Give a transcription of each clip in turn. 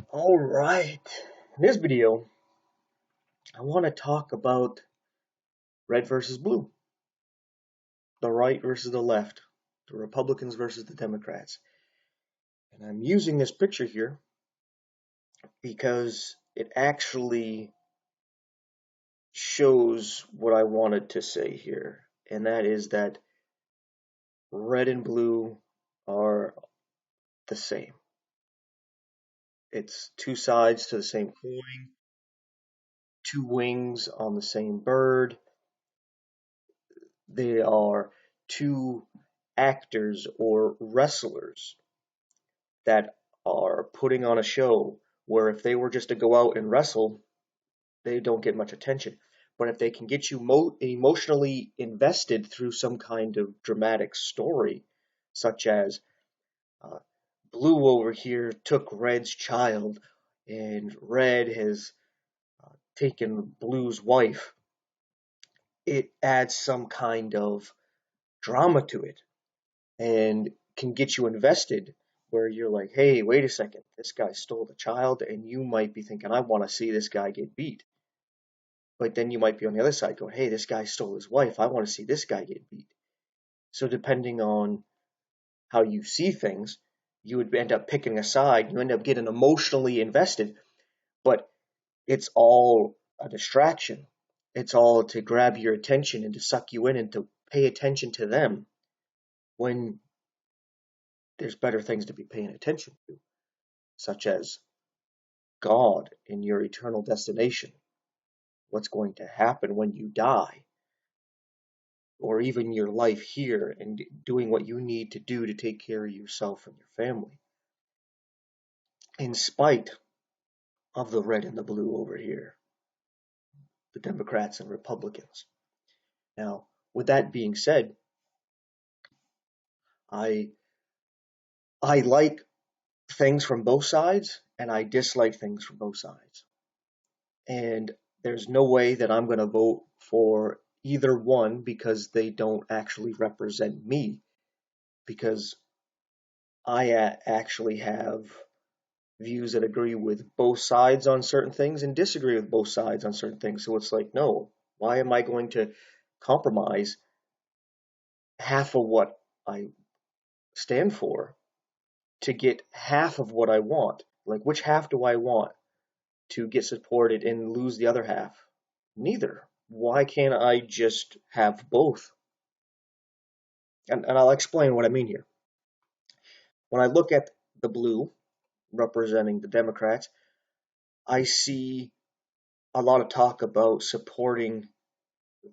All right. In this video, I want to talk about red versus blue, the right versus the left, the Republicans versus the Democrats. And I'm using this picture here because it actually shows what I wanted to say here, and that is that red and blue are the same. It's two sides to the same coin, two wings on the same bird. They are two actors or wrestlers that are putting on a show where if they were just to go out and wrestle, they don't get much attention. But if they can get you emotionally invested through some kind of dramatic story, such as uh, Blue over here took Red's child, and Red has taken Blue's wife, it adds some kind of drama to it and can get you invested where you're like, hey, wait a second, this guy stole the child, and you might be thinking, I want to see this guy get beat. But then you might be on the other side going, hey, this guy stole his wife. I want to see this guy get beat. So depending on how you see things, you would end up picking a side. You end up getting emotionally invested, but it's all a distraction. It's all to grab your attention and to suck you in and to pay attention to them when there's better things to be paying attention to, such as God in your eternal destination, what's going to happen when you die, or even your life here and doing what you need to do to take care of yourself and your family, in spite of the red and the blue over here, the Democrats and Republicans. Now, with that being said, I I like things from both sides and I dislike things from both sides. And there's no way that I'm going to vote for either one because they don't actually represent me, because I actually have views that agree with both sides on certain things and disagree with both sides on certain things. So it's like, no, why am I going to compromise half of what I stand for to get half of what I want? Like, which half do I want to get supported and lose the other half? Neither. Why can't I just have both? And I'll explain what I mean here. When I look at the blue representing the Democrats, I see a lot of talk about supporting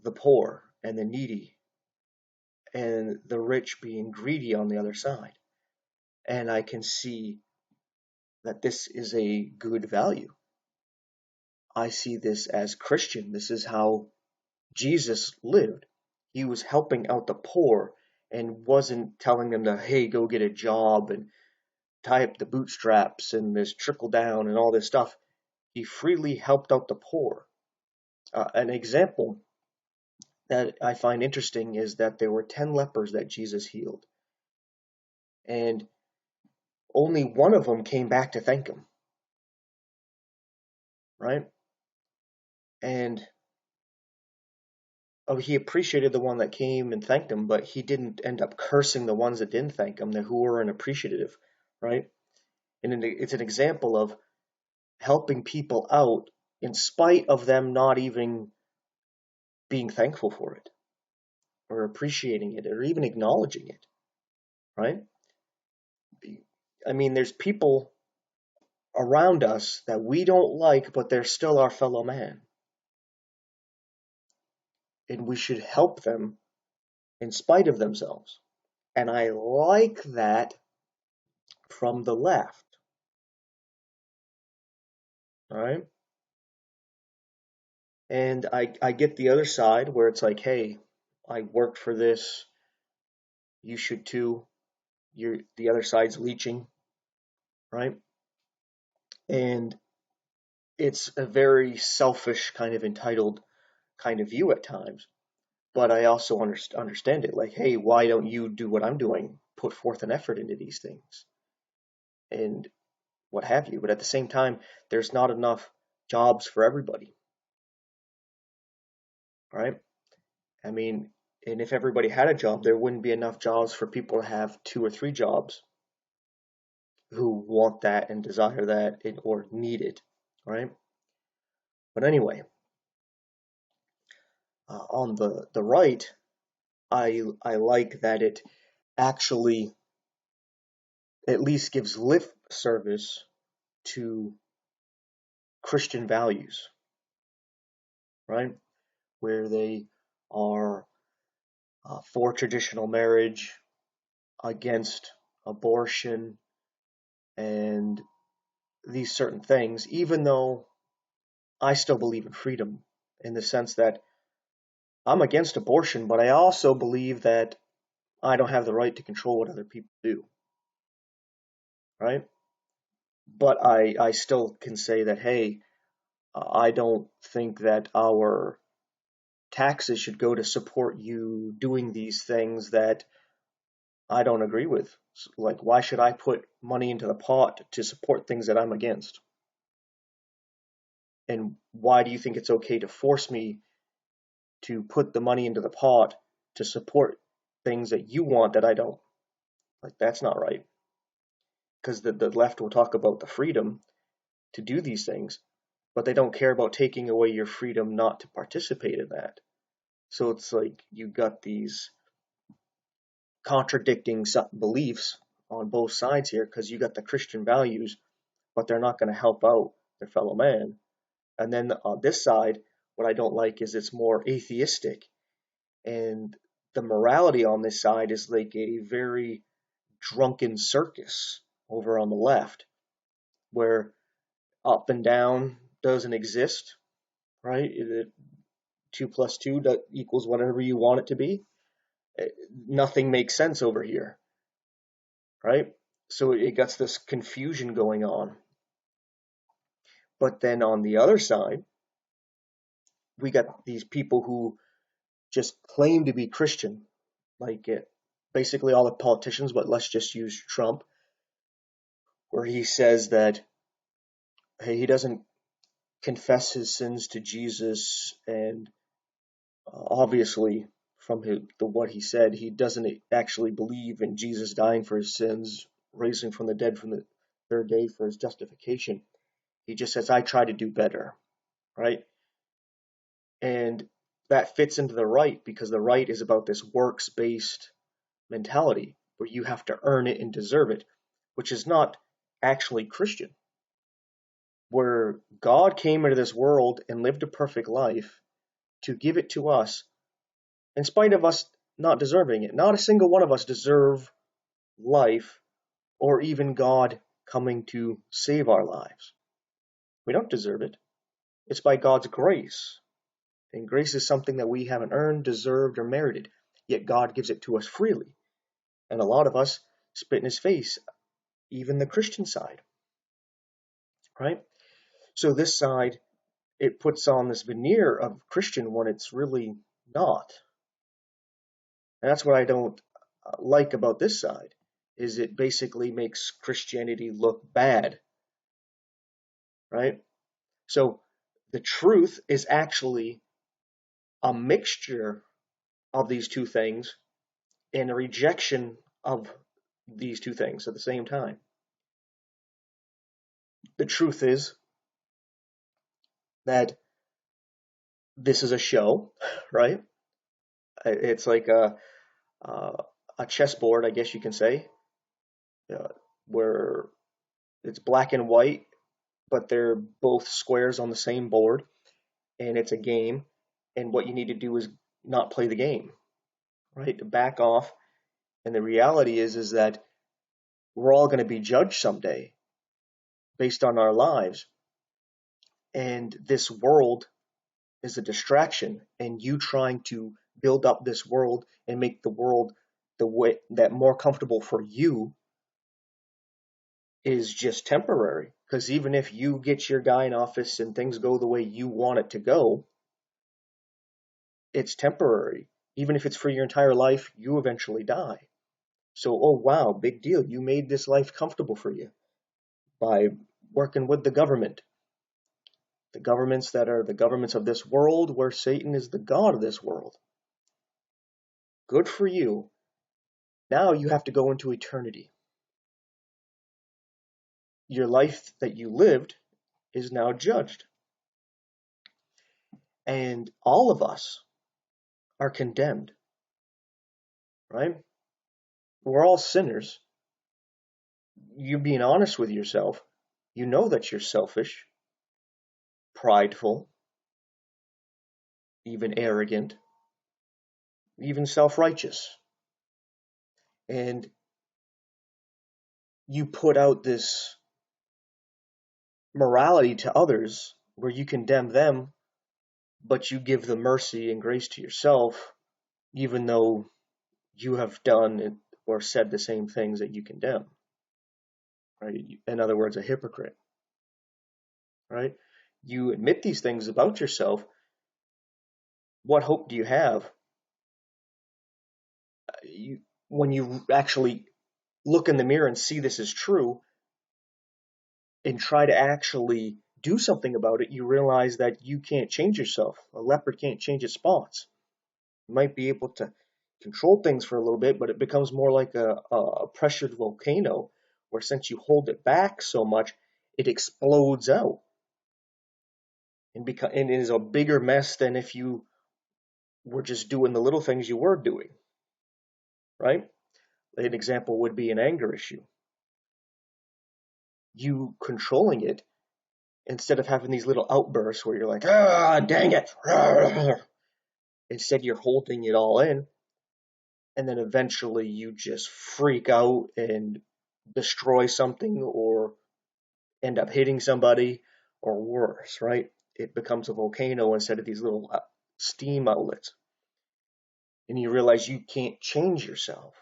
the poor and the needy and the rich being greedy on the other side. And I can see that this is a good value. I see this as Christian. This is how Jesus lived. He was helping out the poor and wasn't telling them to, hey, go get a job and tie up the bootstraps and this trickle down and all this stuff. He freely helped out the poor. An example that I find interesting is that there were 10 lepers that Jesus healed, and only one of them came back to thank him, right? And he appreciated the one that came and thanked him, but he didn't end up cursing the ones that didn't thank him, who were unappreciative, right? And it's an example of helping people out in spite of them not even being thankful for it or appreciating it or even acknowledging it, right? I mean, there's people around us that we don't like, but they're still our fellow man. And we should help them in spite of themselves. And I like that from the left, all right? And I get the other side where it's like, hey, I worked for this, you should too. The other side's leeching, right? And it's a very selfish, kind of entitled kind of view at times. But I also understand it. Like, hey, why don't you do what I'm doing? Put forth an effort into these things. And what have you. But at the same time, there's not enough jobs for everybody, right? I mean, and if everybody had a job, there wouldn't be enough jobs for people to have 2 or 3 jobs who want that and desire that or need it, right? But anyway, on the right, I like that it actually at least gives lip service to Christian values, right? Where they are for traditional marriage, against abortion, and these certain things, even though I still believe in freedom in the sense that I'm against abortion, but I also believe that I don't have the right to control what other people do, right? But I still can say that, hey, I don't think that our taxes should go to support you doing these things that I don't agree with. Like, why should I put money into the pot to support things that I'm against? And why do you think it's okay to force me to put the money into the pot to support things that you want that I don't? Like, that's not right. Because the left will talk about the freedom to do these things, but they don't care about taking away your freedom not to participate in that. So it's like you got these contradicting beliefs on both sides here, because you got the Christian values, but they're not going to help out their fellow man. And then on this side, what I don't like is it's more atheistic, and the morality on this side is like a very drunken circus over on the left, where up and down doesn't exist, right? 2 plus 2 equals whatever you want it to be. Nothing makes sense over here, right? So it gets this confusion going on. But then on the other side, we got these people who just claim to be Christian, like basically all the politicians, but let's just use Trump, where he says that, hey, he doesn't confess his sins to Jesus, and obviously from what he said, he doesn't actually believe in Jesus dying for his sins, raising from the dead from the third day for his justification. He just says, I try to do better, right? And that fits into the right, because the right is about this works-based mentality where you have to earn it and deserve it, which is not actually Christian. Where God came into this world and lived a perfect life to give it to us in spite of us not deserving it. Not a single one of us deserve life or even God coming to save our lives. We don't deserve it. It's by God's grace. And grace is something that we haven't earned, deserved, or merited. Yet God gives it to us freely. And a lot of us spit in his face, even the Christian side, right? So this side, it puts on this veneer of Christian when it's really not. And that's what I don't like about this side, is it basically makes Christianity look bad, right? So the truth is actually a mixture of these two things and a rejection of these two things at the same time. The truth is that this is a show, right? It's like a chessboard, I guess you can say, uh, where it's black and white, but they're both squares on the same board, and it's a game. And what you need to do is not play the game, right? To back off. And the reality is that we're all going to be judged someday based on our lives. And this world is a distraction, and you trying to build up this world and make the world the way that more comfortable for you is just temporary. Because even if you get your guy in office and things go the way you want it to go, it's temporary. Even if it's for your entire life, you eventually die. So, oh wow, big deal. You made this life comfortable for you. by working with the government. The governments that are the governments of this world, where Satan is the god of this world. Good for you. Now you have to go into eternity. Your life that you lived is now judged. And all of us are condemned, right? We're all sinners. You being honest with yourself, you know that you're selfish, prideful, even arrogant, even self-righteous. And you put out this morality to others where you condemn them, but you give the mercy and grace to yourself, even though you have done or said the same things that you condemn. Right? In other words, a hypocrite. Right? You admit these things about yourself. What hope do you have when you actually look in the mirror and see this is true and try to actually do something about it? You realize that you can't change yourself. A leopard can't change its spots. You might be able to control things for a little bit, but it becomes more like a pressured volcano where, since you hold it back so much, it explodes out and is a bigger mess than if you were just doing the little things you were doing, right? An example would be an anger issue. You controlling it, instead of having these little outbursts where you're like, ah, dang it. Instead, you're holding it all in, and then eventually you just freak out and destroy something or end up hitting somebody, or worse, right? It becomes a volcano instead of these little steam outlets. And you realize you can't change yourself.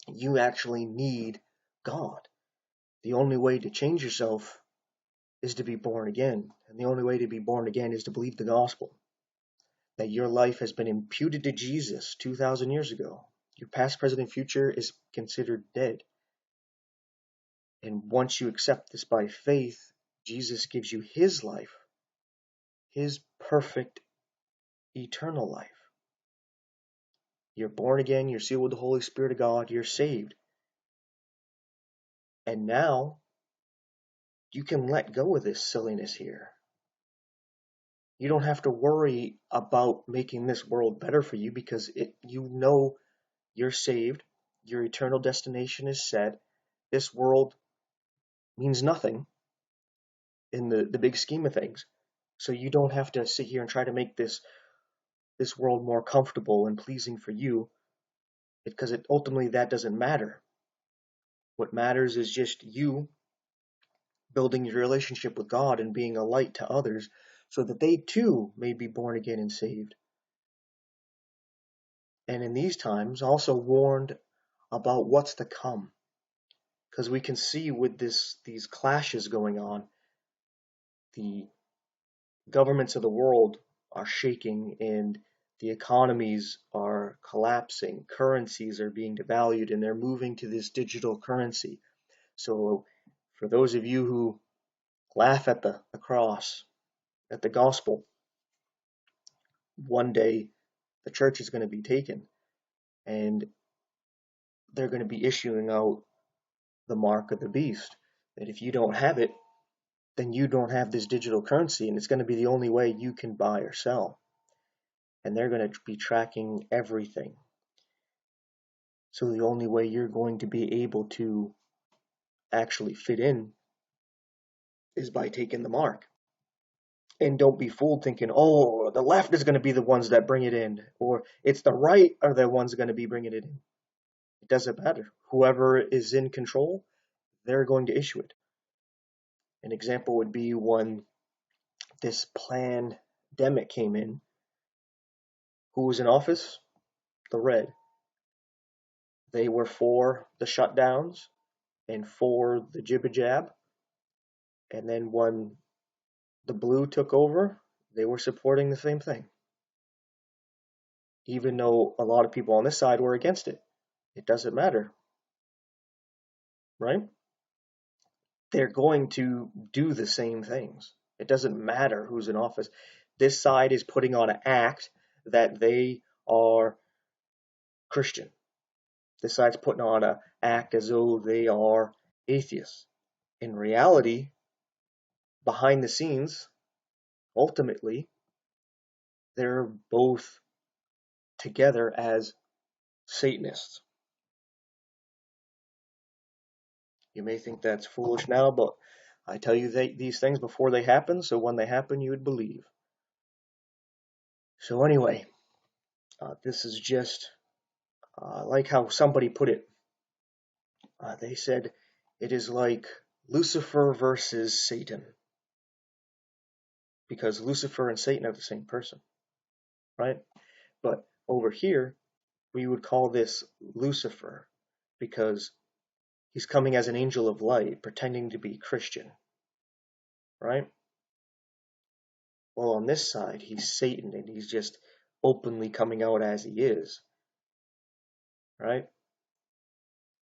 You actually need God. The only way to change yourself is to be born again. And the only way to be born again is to believe the gospel. That your life has been imputed to Jesus 2,000 years ago. Your past, present, and future is considered dead. And once you accept this by faith, Jesus gives you his life, his perfect, eternal life. You're born again, you're sealed with the Holy Spirit of God, you're saved. And now you can let go of this silliness here. You don't have to worry about making this world better for you, because you know you're saved, your eternal destination is set. This world means nothing in the big scheme of things. So you don't have to sit here and try to make this world more comfortable and pleasing for you, because ultimately that doesn't matter. What matters is just you building your relationship with God and being a light to others so that they too may be born again and saved. And in these times, also warned about what's to come. Because we can see with these clashes going on, the governments of the world are shaking and the economies are collapsing. Currencies are being devalued and they're moving to this digital currency. So for those of you who laugh at the cross, at the gospel, one day the church is going to be taken and they're going to be issuing out the mark of the beast. That if you don't have it, then you don't have this digital currency, and it's going to be the only way you can buy or sell. And they're going to be tracking everything. So the only way you're going to be able to actually fit in is by taking the mark. And don't be fooled thinking, oh, the left is going to be the ones that bring it in, or it's the right are the ones going to be bringing it in. It doesn't matter. Whoever is in control, they're going to issue it. An example would be when this pandemic came in. Who was in office? The red. They were for the shutdowns and for the jibba jab. And then when the blue took over, they were supporting the same thing. Even though a lot of people on this side were against it. It doesn't matter. Right? they're going to do the same things. It doesn't matter who's in office. This side is putting on an act that they are Christian. This side's putting on an act as though they are atheists. In reality, behind the scenes, ultimately, they're both together as Satanists. You may think that's foolish now, but I tell you these things before they happen, so when they happen, you would believe. So anyway, this is just like how somebody put it. They said it is like Lucifer versus Satan, because Lucifer and Satan are the same person, right? But over here, we would call this Lucifer because he's coming as an angel of light, pretending to be Christian, right? Well, on this side, he's Satan, and he's just openly coming out as he is, right?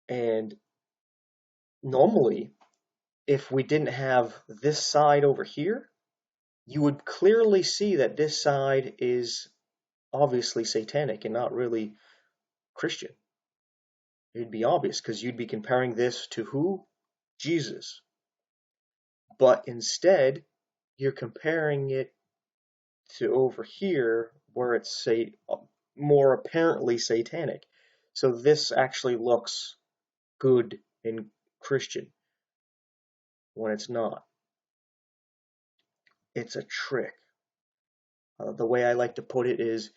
And normally, if we didn't have this side over here, you would clearly see that this side is obviously satanic and not really Christian. It'd be obvious because you'd be comparing this to who? Jesus. But instead, you're comparing it to over here where it's more apparently satanic. So this actually looks good and Christian when it's not. It's a trick. The way I like to put it is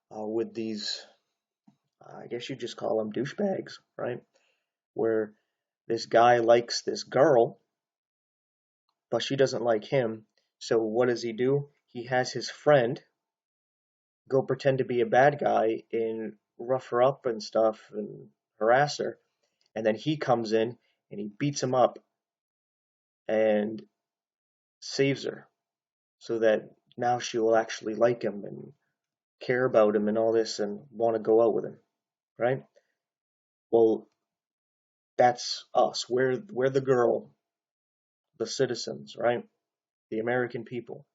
with these, I guess you just call them douchebags, right? Where this guy likes this girl, but she doesn't like him. So what does he do? He has his friend go pretend to be a bad guy and rough her up and stuff and harass her. And then he comes in and he beats him up and saves her so that now she will actually like him and care about him and all this and want to go out with him, right? Well, that's us. We're the girl, the citizens, right? The American people.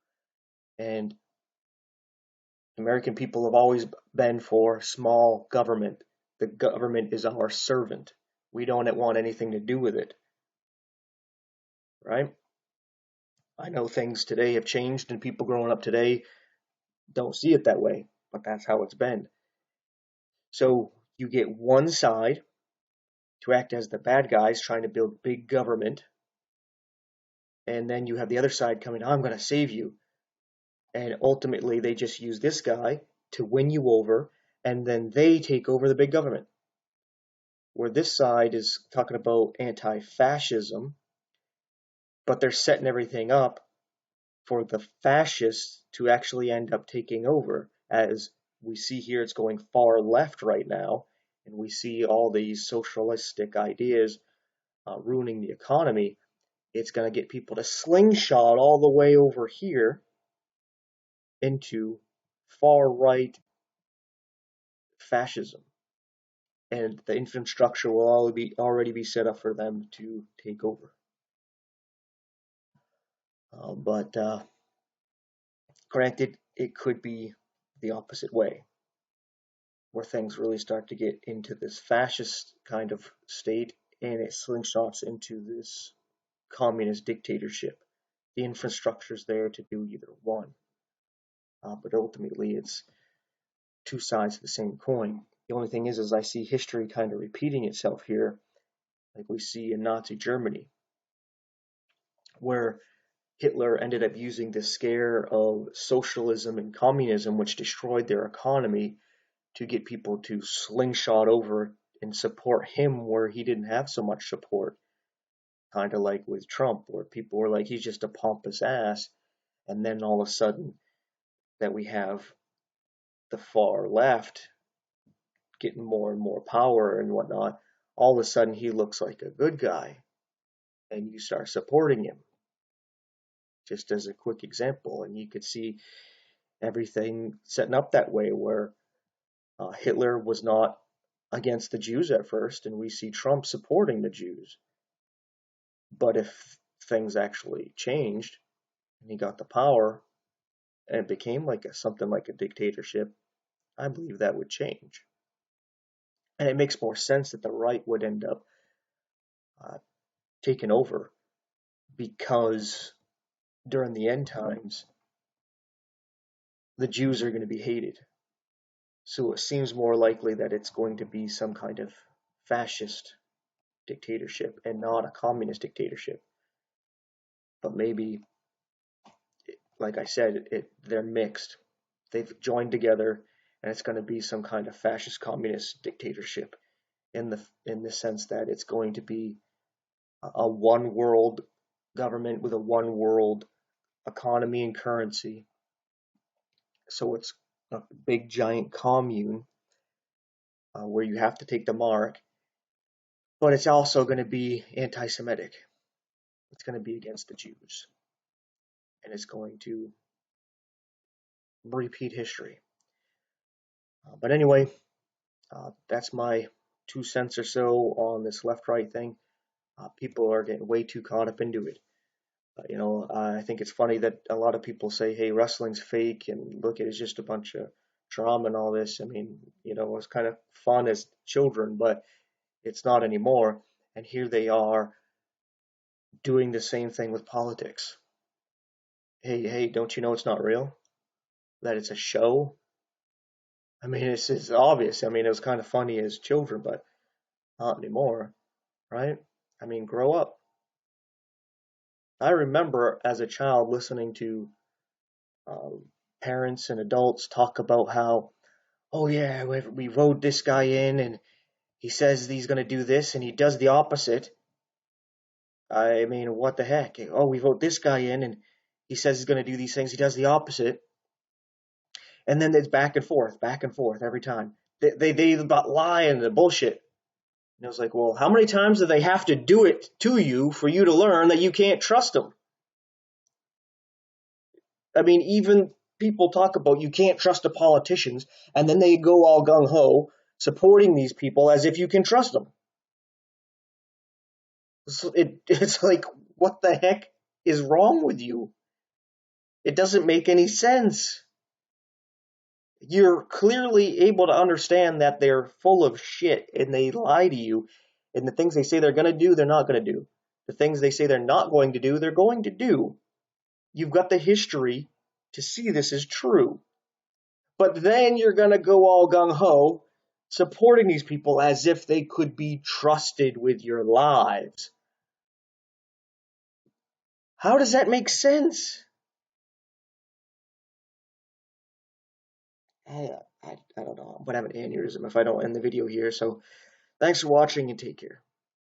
And American people have always been for small government. The government is our servant. We don't want anything to do with it, right? I know things today have changed and people growing up today don't see it that way, but that's how it's been. So you get one side to act as the bad guys trying to build big government, and then you have the other side coming, I'm going to save you. And ultimately, they just use this guy to win you over, and then they take over the big government. Where this side is talking about anti-fascism, but they're setting everything up for the fascists to actually end up taking over. As we see here, it's going far left right now, and we see all these socialistic ideas ruining the economy. It's going to get people to slingshot all the way over here into far right fascism. And the infrastructure will already be set up for them to take over. But granted, it could be the opposite way, where things really start to get into this fascist kind of state and it slingshots into this communist dictatorship. The infrastructure is there to do either one. But ultimately, it's two sides of the same coin. The only thing is I see history kind of repeating itself here, like we see in Nazi Germany, where Hitler ended up using the scare of socialism and communism, which destroyed their economy, to get people to slingshot over and support him where he didn't have so much support. Kind of like with Trump, where people were like, he's just a pompous ass. And then all of a sudden, that we have the far left getting more and more power and whatnot, all of a sudden he looks like a good guy. And you start supporting him. Just as a quick example. And you could see everything setting up that way, where Hitler was not against the Jews at first, and we see Trump supporting the Jews. But if things actually changed and he got the power and it became like something like a dictatorship, I believe that would change. And it makes more sense that the right would end up uh, taking over, because during the end times, the Jews are going to be hated. So it seems more likely that it's going to be some kind of fascist dictatorship and not a communist dictatorship. But maybe, like I said, they're mixed. They've joined together, and it's going to be some kind of fascist communist dictatorship in the sense that it's going to be a one world government with a one world economy and currency. So it's a big giant commune where you have to take the mark, but it's also going to be anti-Semitic. It's going to be against the Jews, and it's going to repeat history. But anyway, that's my 2 cents or so on this left-right thing. People are getting way too caught up into it. I think it's funny that a lot of people say, "Hey, wrestling's fake," and look, it's just a bunch of drama and all this. I mean, it was kind of fun as children, but it's not anymore. And here they are doing the same thing with politics. Hey, don't you know it's not real? That it's a show? I mean, it's obvious. I mean, it was kind of funny as children, but not anymore, right? I mean, grow up. I remember as a child listening to um, parents and adults talk about how, oh yeah, we vote this guy in and he says he's going to do this and he does the opposite. I mean, what the heck? Oh, we vote this guy in and he says he's going to do these things, he does the opposite. And then it's back and forth every time. They about lie and the bullshit. And I was like, well, how many times do they have to do it to you for you to learn that you can't trust them? I mean, even people talk about you can't trust the politicians, and then they go all gung ho supporting these people as if you can trust them. It's like, what the heck is wrong with you? It doesn't make any sense. You're clearly able to understand that they're full of shit and they lie to you, and the things they say they're going to do, they're not going to do. The things they say they're not going to do, they're going to do. You've got the history to see this is true. But then you're going to go all gung ho supporting these people as if they could be trusted with your lives. How does that make sense? I don't know. I'm going to have an aneurysm if I don't end the video here. So thanks for watching and take care.